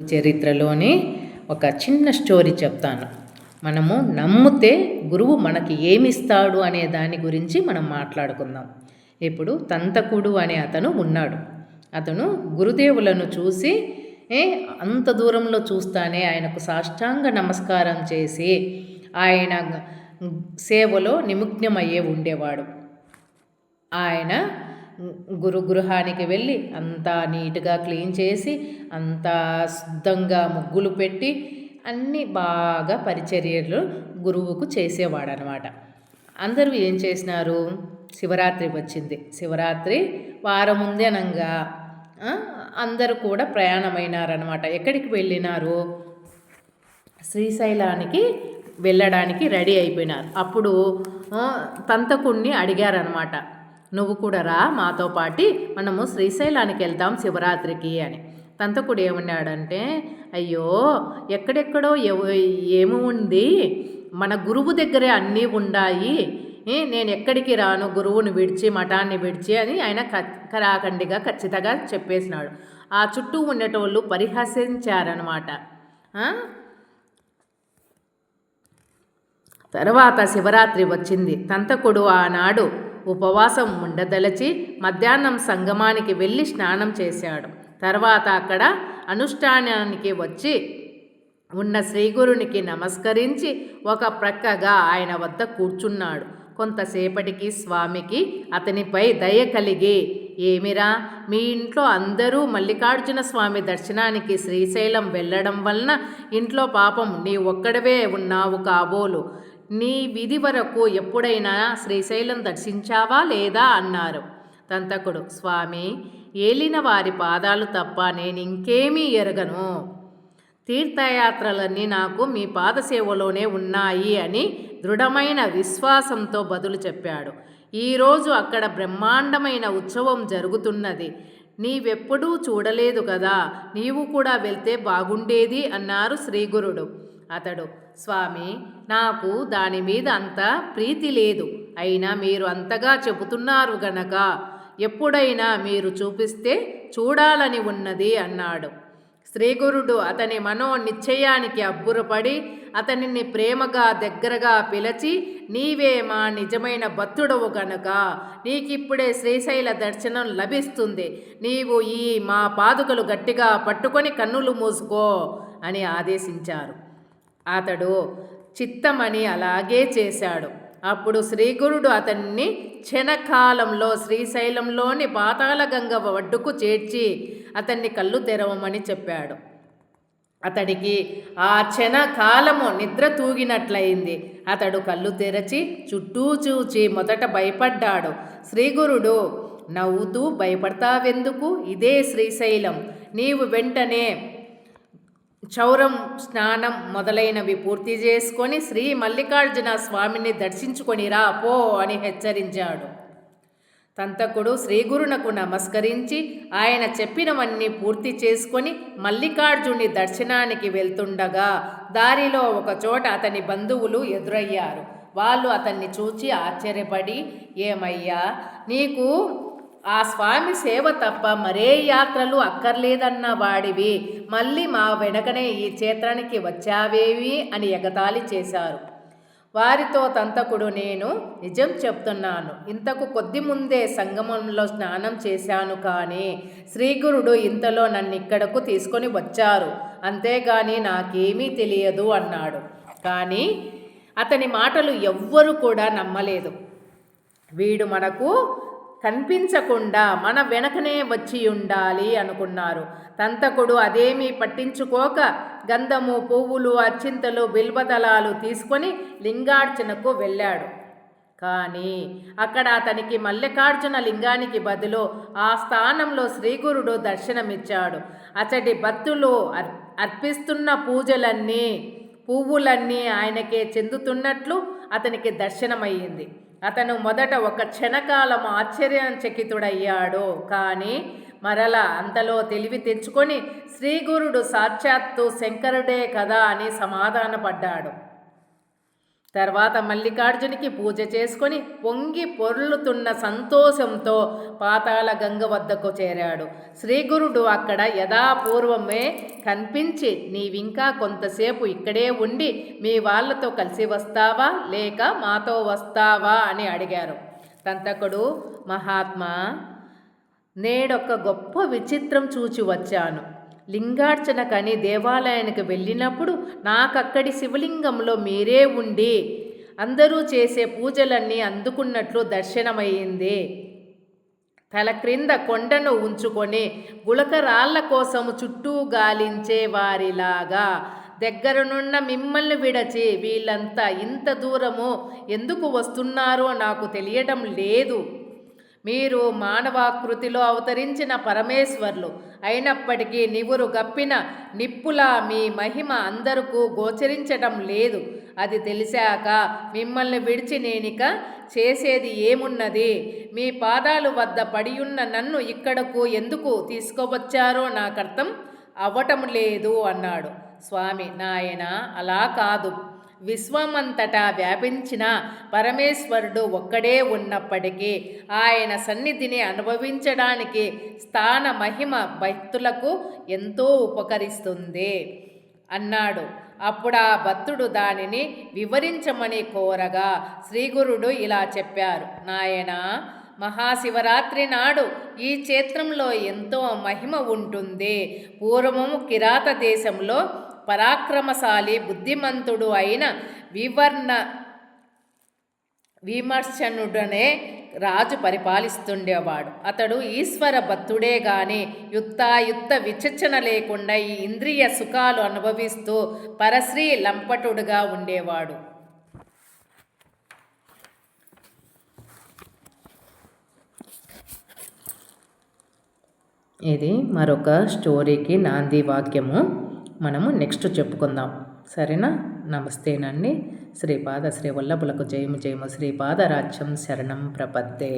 చరిత్రలోని ఒక చిన్న స్టోరీ చెప్తాను. మనము నమ్మితే గురువు మనకి ఏమిస్తాడు అనే దాని గురించి మనం మాట్లాడుకుందాం. ఇప్పుడు తంతకుడు అనే అతను ఉన్నాడు. అతను గురుదేవులను చూసి అంత దూరంలో చూస్తానే ఆయనకు సాష్టాంగ నమస్కారం చేసి ఆయన సేవలో నిమగ్నమయ్యే ఉండేవాడు. ఆయన గృహానికి వెళ్ళి అంతా నీట్గా క్లీన్ చేసి అంతా శుద్ధంగా ముగ్గులు పెట్టి అన్నీ బాగా పరిచర్యలు గురువుకు చేసేవాడనమాట. అందరూ ఏం చేసినారు, శివరాత్రి వచ్చింది. శివరాత్రి వారం ముందేనంగా అందరూ కూడా ప్రయాణమైనారనమాట. ఎక్కడికి వెళ్ళినారు, శ్రీశైలానికి వెళ్ళడానికి రెడీ అయిపోయినారు. అప్పుడు తంతకుణ్ణి అడిగారనమాట, నువ్వు కూడా రా మాతో పాటి, మనము శ్రీశైలానికి వెళ్తాం శివరాత్రికి అని. తంతకుడు ఏమన్నాడంటే, అయ్యో ఎక్కడెక్కడో ఏమి ఉంది, మన గురువు దగ్గరే అన్నీ ఉన్నాయి, నేను ఎక్కడికి రాను గురువుని విడిచి మఠాన్ని విడిచి అని ఆయన కరాఖండిగా ఖచ్చితంగా చెప్పేసినాడు. ఆ చుట్టూ ఉండేటోళ్ళు పరిహసించారనమాట. తర్వాత శివరాత్రి వచ్చింది. తంతకుడు ఆనాడు ఉపవాసం ఉండదలచి మధ్యాహ్నం సంగమానికి వెళ్ళి స్నానం చేశాడు. తర్వాత అక్కడ అనుష్ఠానానికి వచ్చి ఉన్న శ్రీగురునికి నమస్కరించి ఒక ప్రక్కగా ఆయన వద్ద కూర్చున్నాడు. కొంతసేపటికి స్వామికి అతనిపై దయ కలిగి, ఏమిరా, మీ ఇంట్లో అందరూ మల్లికార్జున స్వామి దర్శనానికి శ్రీశైలం వెళ్ళడం వలన ఇంట్లో పాపం నీ ఒక్కడవే ఉన్నావు కాబోలు, నీ విధి వరకు ఎప్పుడైనా శ్రీశైలం దర్శించావా లేదా అన్నారు. తంతకుడు, స్వామి, ఏలిన వారి పాదాలు తప్ప నేను ఇంకేమీ ఎరగను, తీర్థయాత్రలన్నీ నాకు మీ పాదసేవలోనే ఉన్నాయి అని దృఢమైన విశ్వాసంతో బదులు చెప్పాడు. ఈరోజు అక్కడ బ్రహ్మాండమైన ఉత్సవం జరుగుతున్నది, నీవెప్పుడూ చూడలేదు కదా, నీవు కూడా వెళ్తే బాగుండేది అన్నారు శ్రీగురుడు. అతడు, స్వామి, నాకు దాని మీద అంత ప్రీతి లేదు, అయినా మీరు అంతగా చెబుతున్నారు గనక ఎప్పుడైనా మీరు చూపిస్తే చూడాలని ఉన్నది అన్నాడు. శ్రీగురుడు అతని మనోనిశ్చయానికి అబ్బురపడి అతనిని ప్రేమగా దగ్గరగా పిలిచి, నీవే మా నిజమైన భక్తుడవు గనక నీకిప్పుడే శ్రీశైల దర్శనం లభిస్తుంది, నీవు ఈ మా పాదుకలు గట్టిగా పట్టుకొని కన్నులు మూసుకో అని ఆదేశించారు. అతడు చిత్తమని అలాగే చేశాడు. అప్పుడు శ్రీగురుడు అతన్ని క్షణకాలంలో శ్రీశైలంలోని పాతాళగంగ ఒడ్డుకు చేర్చి అతన్ని కళ్ళు తెరవమని చెప్పాడు. అతడికి ఆ క్షణకాలము నిద్ర తూగినట్లయింది. అతడు కళ్ళు తెరచి చుట్టూ చూచి మొదట భయపడ్డాడు. శ్రీగురుడు నవ్వుతూ, భయపడతావెందుకు, ఇదే శ్రీశైలం, నీవు వెంటనే క్షౌరం, స్నానం మొదలైనవి పూర్తి చేసుకొని శ్రీ మల్లికార్జున స్వామిని దర్శించుకొనిరా పో అని హెచ్చరించాడు. తంతకుడు శ్రీగురునకు నమస్కరించి ఆయన చెప్పినవన్నీ పూర్తి చేసుకొని మల్లికార్జుని దర్శనానికి వెళ్తుండగా దారిలో ఒకచోట అతని బంధువులు ఎదురయ్యారు. వాళ్ళు అతన్ని చూచి ఆశ్చర్యపడి, ఏమయ్యా, నీకు ఆ స్వామి సేవ తప్ప మరే యాత్రలు అక్కర్లేదన్న వాడివి, మళ్ళీ మా వెనకనే ఈ క్షేత్రానికి వచ్చావేవి అని ఎగతాళి చేశారు. వారితో తంతకుడు, నేను నిజం చెప్తున్నాను, ఇంతకు కొద్ది ముందే సంగమంలో స్నానం చేశాను, కానీ శ్రీగురుడు ఇంతలో నన్నిక్కడకు తీసుకొని వచ్చారు, అంతేగాని నాకేమీ తెలియదు అన్నాడు. కానీ అతని మాటలు ఎవ్వరూ కూడా నమ్మలేదు. వీడు మనకు కనిపించకుండా మన వెనకనే వచ్చి ఉండాలి అనుకున్నారు. తంతకుడు అదేమీ పట్టించుకోక గంధము, పువ్వులు, అర్చింతలు, బిల్వదళాలు తీసుకొని లింగార్చనకు వెళ్ళాడు. కానీ అక్కడ అతనికి మల్లికార్జున లింగానికి బదులు ఆ స్థానంలో శ్రీగురుడు దర్శనమిచ్చాడు. అతడి భక్తులు అర్పిస్తున్న పువ్వులన్నీ ఆయనకే చెందుతున్నట్లు అతనికి దర్శనమయ్యింది. అతను మొదట ఒక క్షణకాలం ఆశ్చర్యచకితుడయ్యాడు. కానీ మరలా అంతలో తెలివి తెచ్చుకొని శ్రీగురుడు సాక్షాత్తు శంకరుడే కదా అని సమాధానపడ్డాడు. తర్వాత మల్లికార్జునికి పూజ చేసుకొని పొంగి పొర్లుతున్న సంతోషంతో పాతాళ గంగ వద్దకు చేరాడు. శ్రీగురుడు అక్కడ యథాపూర్వమే కనిపించి, నీవింకా కొంతసేపు ఇక్కడే ఉండి మీ వాళ్లతో కలిసి వస్తావా లేక మాతో వస్తావా అని అడిగారు. తంతకుడు, మహాత్మా, నేడొక గొప్ప విచిత్రం చూచి వచ్చాను. లింగార్చనకని దేవాలయానికి వెళ్ళినప్పుడు నాకక్కడి శివలింగంలో మీరే ఉండి అందరూ చేసే పూజలన్నీ అందుకున్నట్లు దర్శనమయ్యింది. తల క్రింద కొండను ఉంచుకొని గులకరాళ్ల కోసం చుట్టూ గాలించే వారిలాగా దగ్గరనున్న మిమ్మల్ని విడచి వీళ్ళంతా ఇంత దూరము ఎందుకు వస్తున్నారో నాకు తెలియటం లేదు. మీరు మానవాకృతిలో అవతరించిన పరమేశ్వర్లు అయినప్పటికీ నివురు గప్పిన నిప్పులా మీ మహిమ అందరకు గోచరించటం లేదు. అది తెలిసాక మిమ్మల్ని విడిచి నేనిక చేసేది ఏమున్నది? మీ పాదాలు వద్ద పడియున్న నన్ను ఇక్కడకు ఎందుకు తీసుకువచ్చారో నాకర్థం అవ్వటం లేదు అన్నాడు. స్వామి, నాయన అలా కాదు. విశ్వమంతటా వ్యాపించిన పరమేశ్వరుడు ఒక్కడే ఉన్నప్పటికీ ఆయన సన్నిధిని అనుభవించడానికి స్థాన మహిమ భక్తులకు ఎంతో ఉపకరిస్తుంది అన్నాడు. అప్పుడు ఆ భక్తుడు దానిని వివరించమని కోరగా శ్రీగురుడు ఇలా చెప్పారు. నాయనా, మహాశివరాత్రి నాడు ఈ క్షేత్రంలో ఎంతో మహిమ ఉంటుంది. పూర్వము కిరాత దేశంలో పరాక్రమశాలి బుద్ధిమంతుడు అయిన విమర్శనుడనే రాజు పరిపాలిస్తుండేవాడు. అతడు ఈశ్వర భక్తుడే గాని యుక్తాయుక్త విచక్షణ లేకుండా ఈ ఇంద్రియ సుఖాలు అనుభవిస్తూ పరశ్రీ లంపటుడుగా ఉండేవాడు. ఇది మరొక స్టోరీకి నాంది వాక్యము. మనము నెక్స్ట్ చెప్పుకుందాం, సరేనా? నమస్తేనండి. శ్రీపాద శ్రీ వల్లభులకు జయము జయము. శ్రీపాదరాజ్యం శరణం ప్రపద్దే.